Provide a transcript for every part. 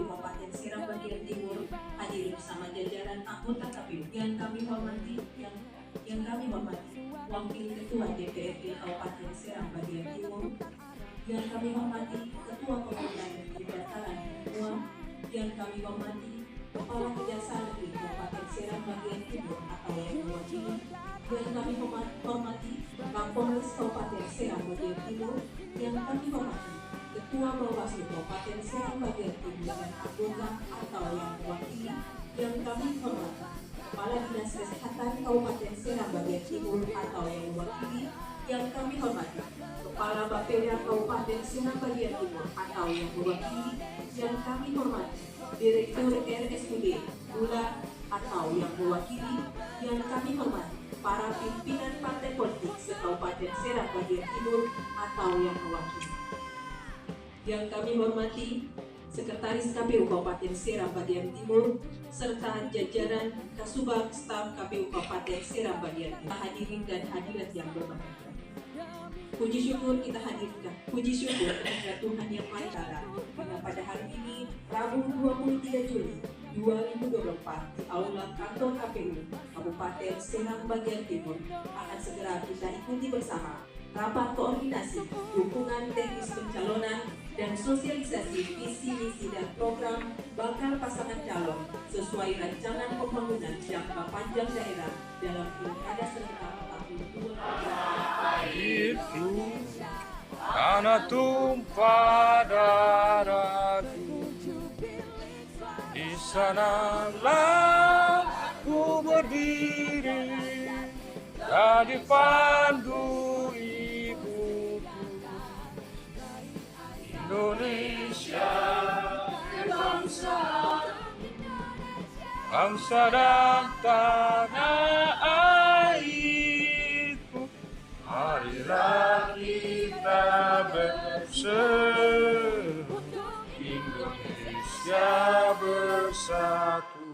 KPU Kabupaten Serang bagian Timur hadir bersama jajaran anggota KPU yang kami hormati, yang kami hormati Wakil Ketua DPRD Kabupaten Serang bagian Timur, yang kami hormati Ketua Pemilihan Negeri Dataran Uang, yang kami hormati Kepala Kejaksaan Negeri Kabupaten Serang bagian Timur atau yang mewakili, yang kami hormati Kapolres Kabupaten Serang bagian Timur, yang kami hormati Ketua Bawaslu Kabupaten Serang bagian Timur dan anggota atau yang mewakili, yang kami hormati Kepala Dinas Kesehatan Kabupaten Serang bagian Timur atau yang mewakili, yang kami hormati Kepala Bapeda Kabupaten Serang bagian Timur atau yang mewakili, yang kami hormati Direktur RSUD Gula atau yang mewakili, yang kami hormati para pimpinan partai politik se-Kabupaten Serang bagian Timur atau yang mewakili, yang kami hormati Sekretaris KPU Kabupaten Serang bagian Timur serta jajaran Kasubag Staf KPU Kabupaten Serang bagian Timur. Hadirin dan hadirat yang berbahagia, puji syukur kita hadirkan, puji syukur kepada Tuhan Yang Maha Esa karena pada hari ini Rabu 23 Juli 2024 di Aula Kantor KPU Kabupaten Serang bagian Timur akan segera kita ikuti bersama rapat koordinasi, dukungan teknis pencalonan, dan sosialisasi visi misi dan program bakal pasangan calon sesuai rancangan pembangunan jangka panjang daerah dalam Pilkada serentak tahun 2024. Itu karena tumpah darahku, di sanalah ku berdiri dan dipandu ibuku. Indonesia bangsa dan tanah airku, marilah kita berseru, Indonesia bersatu.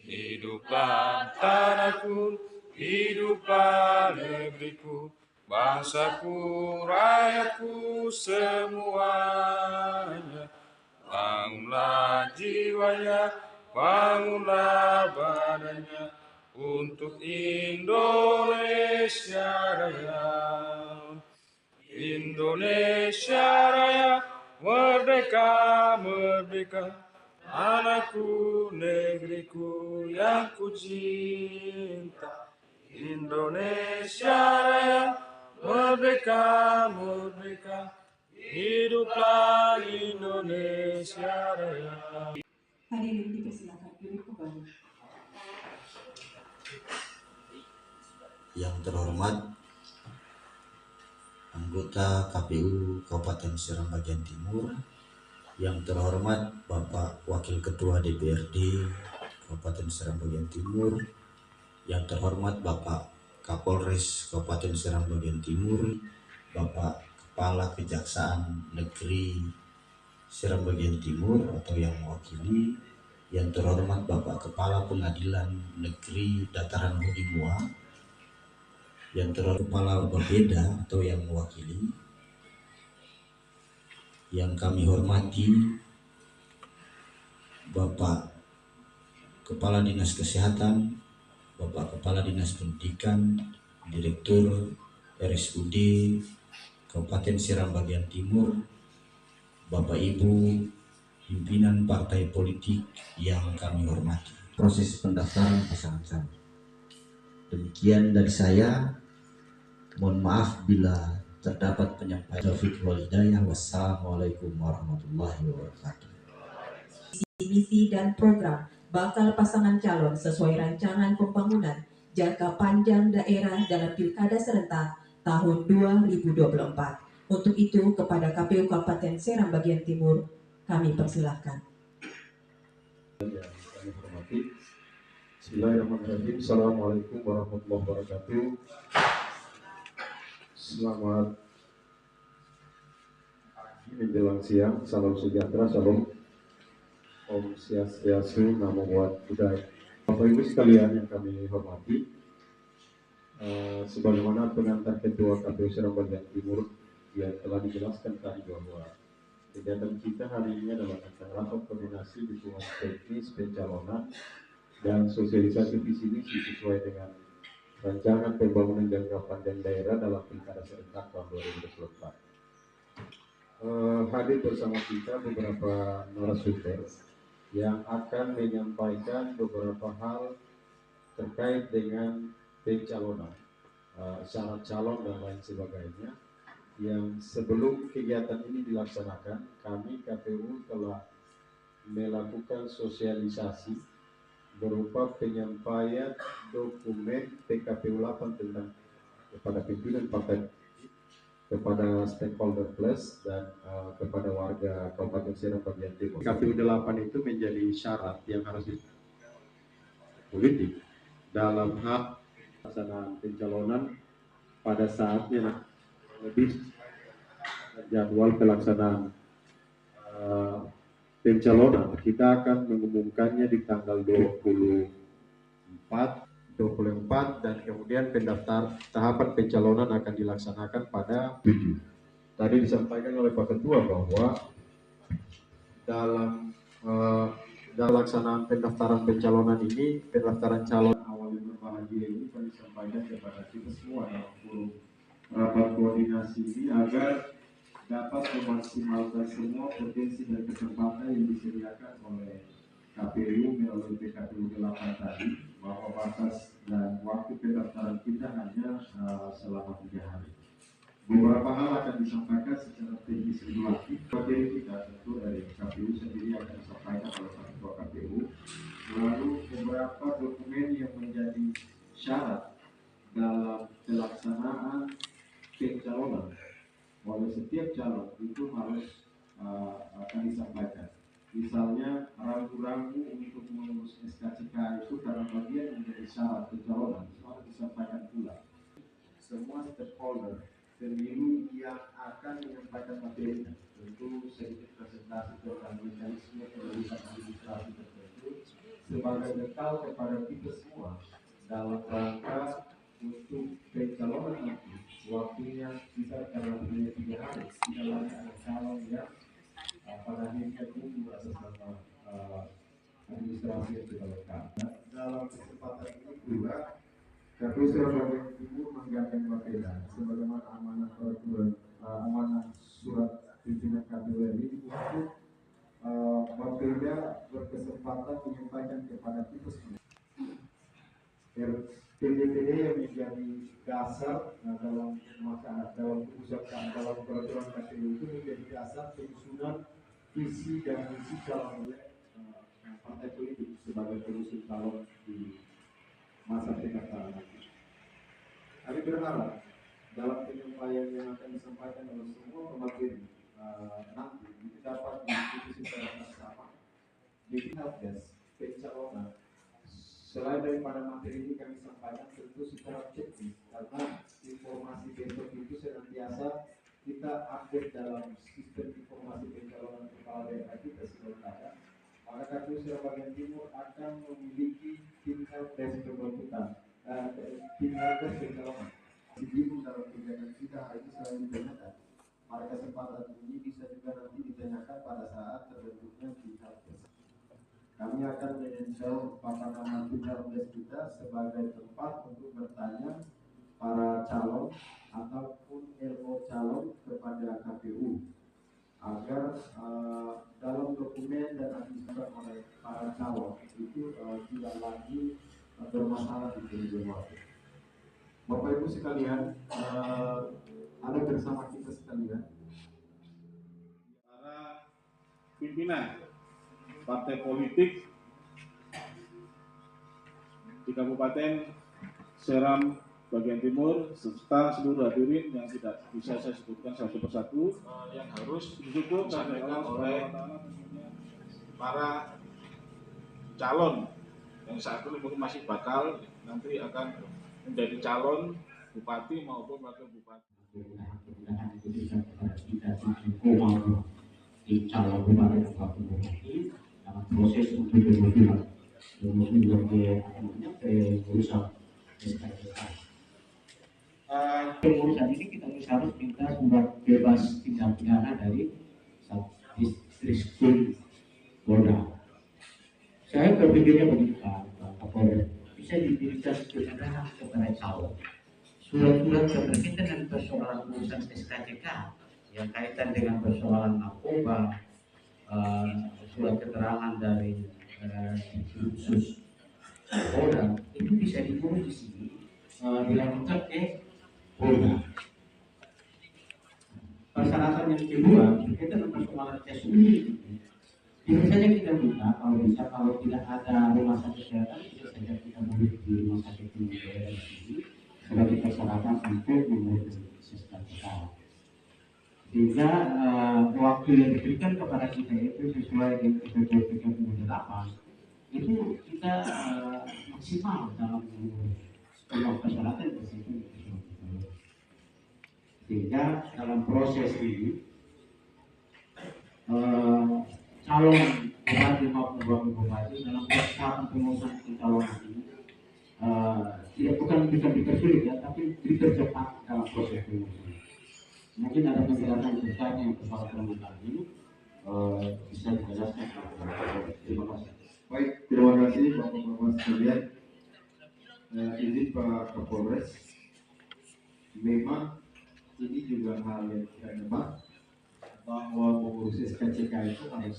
Hiduplah tanahku, hiduplah negeriku, bangsaku, rakyatku semuanya. Bangunlah jiwanya, bangunlah badannya untuk Indonesia Raya. Indonesia Raya, merdeka, merdeka, anakku, negeriku yang ku cinta. Indonesia Raya, merdeka, merdeka, hiduplah Indonesia Raya. Hadirin dipersilakan duduk kembali. Yang terhormat anggota KPU Kabupaten Serang bagian Timur, yang terhormat Bapak Wakil Ketua DPRD Kabupaten Serang bagian Timur, yang terhormat Bapak Kapolres Kabupaten Serang bagian Timur, Bapak Kepala Kejaksaan Negeri Serang bagian Timur atau yang mewakili, yang terhormat Bapak Kepala Pengadilan Negeri Dataran Budi Mua, yang terhormat Kepala Bapeda atau yang mewakili, yang kami hormati Bapak Kepala Dinas Kesehatan, Bapak Kepala Dinas Pendidikan, Direktur RSUD Kabupaten Serang bagian Timur, Bapak Ibu pimpinan partai politik yang kami hormati. Proses pendaftaran pasangan calon. Demikian dari saya. Mohon maaf bila terdapat penyampaian. Taufiq wal hidayah. Wassalamualaikum warahmatullahi wabarakatuh. Misi dan program bakal pasangan calon sesuai rancangan pembangunan jangka panjang daerah dalam Pilkada serentak tahun 2024. Untuk itu kepada KPU Kabupaten Serang bagian Timur kami persilahkan. Yang kami hormati, Bismillahirrahmanirrahim. Assalamualaikum warahmatullahi wabarakatuh. Selamat pagi menjelang siang, salam sejahtera, salam Om Swastiastu, Namo Buddhaya. Bapak Ibu sekalian yang kami hormati, sebagaimana pengantar Ketua KPU Serang bagian Timur yang telah dijelaskan tadi bahwa Kegiatan kita hari ini adalah tentang rapat koordinasi dukungan teknis pencalonan dan sosialisasi visi misi sesuai dengan rancangan pembangunan jangka panjang daerah dalam Pilkada serentak tahun 2024. Hadir bersama kita beberapa narasumber yang akan menyampaikan beberapa hal terkait dengan pencalonan, syarat calon dan lain sebagainya. Yang sebelum kegiatan ini dilaksanakan, kami KPU telah melakukan sosialisasi berupa penyampaian dokumen PKPU 8 tentang kepada pimpinan partai, kepada stakeholder plus dan kepada warga Kabupaten Serang bagian timur. KPU 8 itu menjadi syarat yang harus politik dalam hak pelaksanaan pencalonan pada saatnya. Lebih jadwal pelaksanaan pencalonan kita akan mengumumkannya di tanggal 24 dan kemudian tahapan pencalonan akan dilaksanakan pada 7. Tadi disampaikan oleh Pak Ketua bahwa dalam pelaksanaan pendaftaran pencalonan ini, pendaftaran calon awal yang berbahagia ini kami sampaikan kepada kita semua dalam forum rapat koordinasi ini agar dapat memaksimalkan semua potensi dan kesempatan yang disediakan oleh KPU melalui PKPU 8 tadi, bahwa batas dan waktu pendaftaran kita hanya selama 3 hari. Beberapa hal akan disampaikan secara teknis legislatif. Materi kita tentu dari KPU sendiri akan disampaikan oleh Pak Ketua KPU. Lalu beberapa dokumen yang menjadi syarat dalam pelaksanaan pencalonan oleh setiap calon itu harus akan disampaikan. Misalnya ragu-ragu untuk mengurus SKCK itu karena bagian menjadi syarat pencalonan harus disampaikan pula. Semua stakeholder pemilu yang akan menyampaikan materinya, tentu sedikit presentasi tentang mekanisme penulisan administrasi tertentu sebagai bekal kepada kita semua dalam rangka untuk pencalonan nanti. Waktunya kita karena hanya 3 hari, tidak lagi ada calon yang pada akhirnya tunggu atas nama administrasi yang sudah lengkap. Dalam kesempatan ini pula, KPU Serang Timur menggandeng Bapeda sebagaimana amanah peraturan amanah surat pimpinan KPU RI untuk Bapeda berkesempatan menyampaikan kepada kita semua. PDPD yang menjadi dasar dalam keputusan dalam peraturan KPU itu menjadi dasar penyusunan visi dan misi calon oleh partai politik sebagai pengusung calon di masa pendaftaran nanti. Kami berharap dalam penyampaian yang akan disampaikan oleh semua pemateri nanti itu dapat diikuti secara bersama. Jadi helpdesk pencalonan selain daripada materi ini kami sampaikan tentu secara teknis karena informasi besok itu senantiasa kita update dalam sistem informasi pencalonan kepala daerah kita sebenarnya. Maka KPU Serang bagian timur akan memiliki tim helpdesk pembentukan tim helpdesk pencalonan. Bingung dalam kegiatan kita hari ini selain ditanyakan pada kesempatan ini bisa juga nanti ditanyakan pada saat terbentuknya tim helpdesk. Kami akan mencatat papan nama tim helpdesk kita sebagai tempat untuk bertanya para calon ataupun LO calon kepada KPU agar dalam dokumen dan administrasi oleh para calon itu tidak lagi bermasalah di kemudian waktu. Bapak Ibu sekalian, ada bersama kita sekalian para pimpinan partai politik di Kabupaten Seram bagian timur serta seluruh hadirin yang tidak bisa saya sebutkan satu persatu yang harus didukung disampaikan oleh para calon yang saat ini mungkin masih bakal nanti akan menjadi calon bupati maupun wakil bupati. Di calon bupati dan wakil bupati dalam proses untuk kemudian pengurusan SKCK. Pengurusan ini kita harus minta surat bebas tindak pidana dari Diskrim Polda. Saya berpikirnya begini Pak Kapolres, bisa diberikan kemudahan kepada calon surat-surat berkaitan dengan persoalan urusan SKCK yang kaitan dengan persoalan narkoba, surat keterangan dari khusus Polda itu bisa diurus di sini, dilakukan ke Polda. Persyaratan yang kedua berkaitan dengan persoalan tes urin. Bisa saja kita minta kalau tidak ada rumah sakit kesehatan, bisa saja kita boleh di rumah sakit di daerah sini sebagai persyaratan untuk mengurus SKCK. Sehingga waktu yang diberikan kepada kita itu sesuai dengan SPP 38 itu kita maksimal dalam mengurus persyaratan di situ. Sehingga dalam proses ini calon bupati maupun wakil bupati dalam persiapan pengurusan pencalonan ini bukan dipersulit ya, tapi dipercepat dalam proses pengurusan. Mungkin ada penjelasan besarnya yang persoalan permintaan ini bisa dijelaskan. Terima kasih. Baik, terima kasih Bapak-Bapak sekalian. Izin Pak Kapolres, memang ini juga hal yang relevan bahwa mengurus SKCK itu harus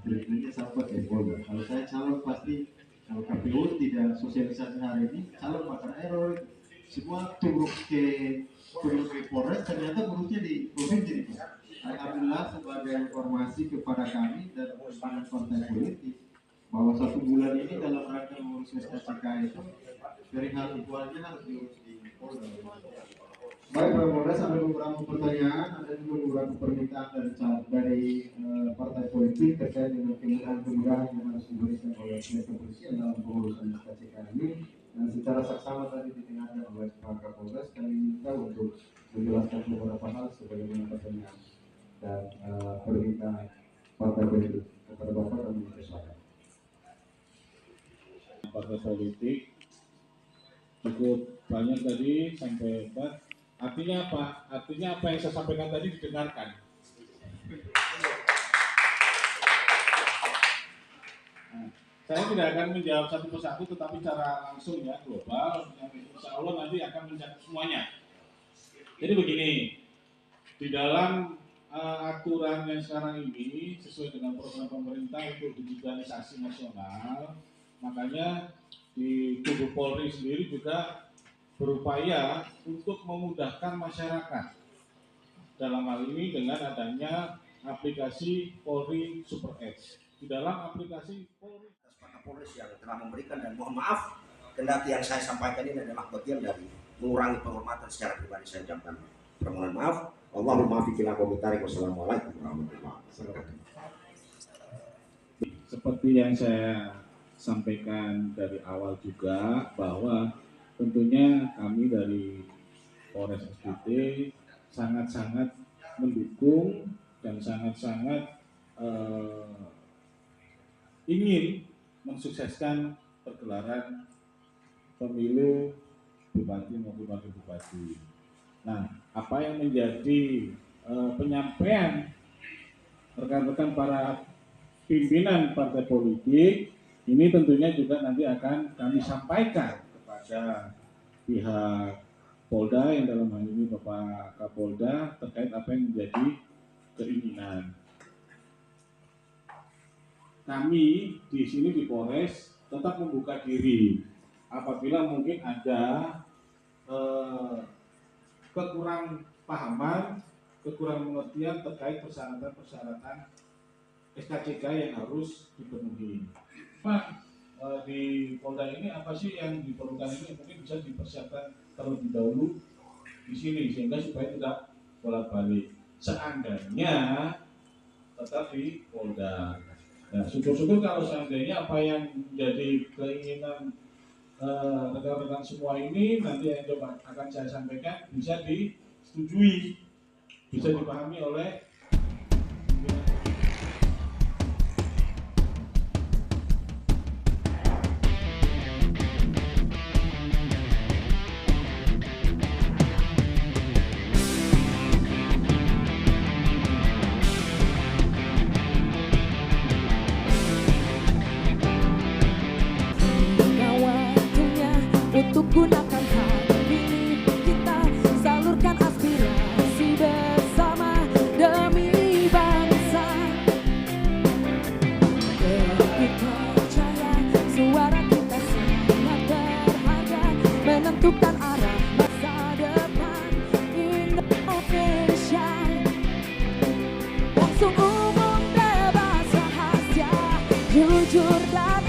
treatmentnya sama kayak Polda. Kalau saya calon pasti kalau KPU tidak sosialisasi hari ini calon makan error semua turun ke Polres, ternyata ngurusnya di provinsi. Alhamdulillah sebagai informasi kepada kami dan kepada partai politik bahwa 1 bulan ini dalam rangka mengurus SKCK itu dari hal ritualnya harus diurus di Polda. Baik Pak Polres, ada beberapa pertanyaan, ada juga beberapa permintaan dari partai politik terkait dengan kemudahan-kemudahan yang harus diberikan oleh pihak kepolisian dalam pengurusan SKCK ini. Dan secara saksama tadi didengarkan oleh Pak Kapolres, kami minta untuk menjelaskan beberapa hal sebagaimana pertanyaan dan permintaan partai politik kepada Bapak dan masyarakat. Partai politik cukup banyak tadi sampai hebat. Artinya apa? Artinya apa yang saya sampaikan tadi didengarkan. Nah, saya tidak akan menjawab satu persatu, tetapi secara langsung ya global, yang insya Allah nanti akan mencakup semuanya. Jadi begini, di dalam aturan yang sekarang ini sesuai dengan program pemerintah untuk digitalisasi nasional, makanya di tubuh Polri sendiri juga berupaya untuk memudahkan masyarakat dalam hal ini dengan adanya aplikasi Polri Super X. Di dalam aplikasi Polri Pak Kapolres yang telah memberikan, dan mohon maaf kendati yang saya sampaikan ini adalah bagian dari mengurangi penghormatan secara pribadi, saya ucapkan permohonan maaf. Allahumma fiqhina komitari. Wassalamualaikum warahmatullahi wabarakatuh. Seperti yang saya sampaikan dari awal juga bahwa tentunya kami dari Polres SBT sangat-sangat mendukung dan sangat-sangat ingin mensukseskan pergelaran pemilu bupati maupun wakil bupati. Nah, apa yang menjadi penyampaian rekan-rekan para pimpinan partai politik ini tentunya juga nanti akan kami sampaikan kepada pihak Polda, yang dalam hal ini Bapak Kapolda, terkait apa yang menjadi keinginan. Kami di sini di Polres tetap membuka diri apabila mungkin ada kekurang pahaman, kekurang pengertian terkait persyaratan-persyaratan SKCK yang harus dipenuhi. Pak, di Polda ini apa sih yang diperlukan ini mungkin bisa dipersiapkan terlebih dahulu di sini sehingga supaya tidak bolak-balik. Seandainya tetap di Polda. Nah, syukur-syukur kalau seandainya apa yang menjadi keinginan rekan-rekan semua ini nanti yang coba akan saya sampaikan bisa disetujui, bisa dipahami oleh gunakan hak pilih kita, salurkan aspirasi bersama demi bangsa. Lebih percaya suara kita sangat berharga, menentukan arah masa depan Indonesia. Langsung umum bebas rahasia, jujur dan